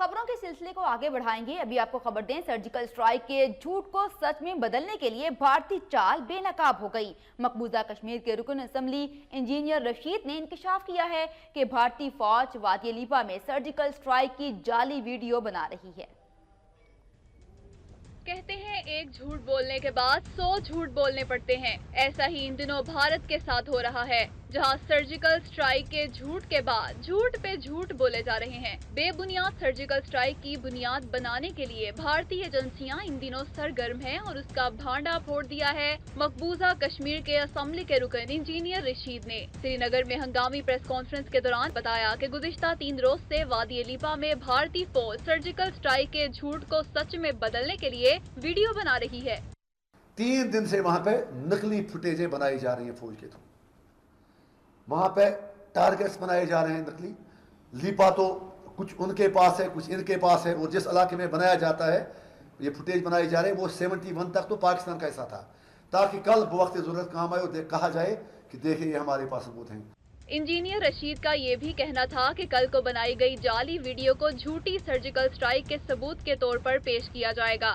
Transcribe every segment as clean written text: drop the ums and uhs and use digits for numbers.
खबरों के सिलसिले को आगे बढ़ाएंगे। अभी आपको खबर दें, सर्जिकल स्ट्राइक के झूठ को सच में बदलने के लिए भारतीय चाल बेनकाब हो गई। मकबूजा कश्मीर के रुकन असेंबली इंजीनियर रशीद ने इंकशाफ किया है कि भारतीय फौज वादी लीपा में सर्जिकल स्ट्राइक की जाली वीडियो बना रही है। कहते हैं एक झूठ बोलने के बाद 100 झूठ बोलने पड़ते हैं। ऐसा ही इन दिनों भारत के साथ हो रहा है, जहां सर्जिकल स्ट्राइक के झूठ के बाद झूठ पे झूठ बोले जा रहे हैं। बेबुनियाद सर्जिकल स्ट्राइक की बुनियाद बनाने के लिए भारतीय एजेंसियां इन दिनों सरगर्म हैं और उसका भांडा फोड़ दिया है मकबूजा कश्मीर के असेंबली के रुकन इंजीनियर रशीद ने। श्रीनगर में हंगामी प्रेस कॉन्फ्रेंस के दौरान बताया कि गुज़िश्ता 3 रोज से वादी लीपा में भारतीय फौज सर्जिकल स्ट्राइक के झूठ को सच में बदलने के लिए वीडियो बना रही है। 3 दिन से वहां पे नकली फुटेजें बनाई जा रही है फौज के थ्रू। वहां पे टारगेट्स बनाए जा रहे हैं नकली। लीपा तो कुछ उनके पास है, कुछ इनके पास है, और जिस इलाके में बनाया जाता है ये फुटेज बनाई जा रहे हैं वो 71 तक तो पाकिस्तान का हिस्सा था, ताकि कल वक्त जरूरत काम आए और कहा जाए कि देखिए ये हमारे पास सबूत हैं। इंजीनियर रशीद का ये भी कहना था कि कल को बनाई गई जाली वीडियो को झूठी सर्जिकल स्ट्राइक के सबूत के तौर पर पेश किया जाएगा।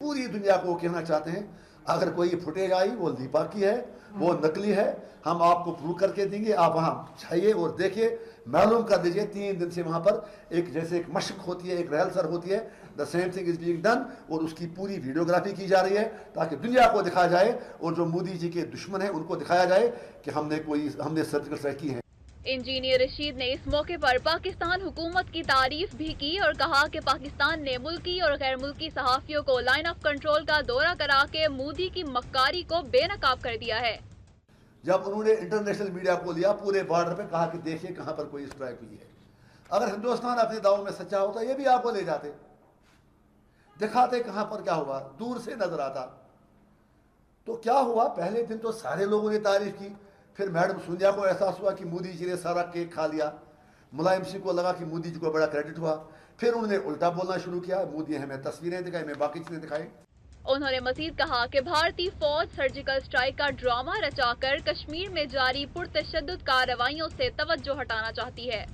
पूरी दुनिया को कहना चाहते हैं अगर कोई फुटेज आई वो लीपा की है, वो नकली है, हम आपको प्रूव करके देंगे, आप वहां जाइए और देखिए, मालूम कर दीजिए। 3 दिन से वहां पर एक जैसे एक मशक होती है, एक रिहर्सल होती है, the same thing is being done, और उसकी पूरी वीडियोग्राफी की जा रही है ताकि दुनिया को दिखाया जाए और जो मोदी जी के दुश्मन हैं उनको दिखाया जाए कि हमने सर्जिकल स्ट्राइक की है। इंजीनियर रशीद ने इस मौके पर पाकिस्तान हुकूमत की तारीफ भी की और कहा कि पाकिस्तान ने मुल्की और गैर मुल्की सहाफियों को लाइन ऑफ कंट्रोल का दौरा करा के मोदी की मक्कारी को बेनकाब कर दिया है। जब उन्होंने इंटरनेशनल मीडिया को लिया पूरे बॉर्डर पे, कहा कि देखिए कहां पर कोई स्ट्राइक हुई है। अगर हिंदुस्तान अपने दावों में सच्चा होता ये भी आपको ले जाते, दिखाते कहां पर क्या हुआ, दूर से नजर आता। तो क्या हुआ, पहले दिन तो सारे लोगों ने तारीफ की, फिर मैडम सोनिया को एहसास हुआ कि मोदी जी ने सारा केक खा लिया, मुलायम सिंह को लगा कि मोदी जी को बड़ा क्रेडिट हुआ, फिर उन्होंने उल्टा बोलना शुरू किया, मोदी हमें तस्वीरें दिखाई, हमें बाकी चीजें दिखाई। उन्होंने मजीद कहा कि भारतीय फौज सर्जिकल स्ट्राइक का ड्रामा रचाकर कश्मीर में जारी पुरतशद्दुद कार्रवाइयों से तवज्जो हटाना चाहती है।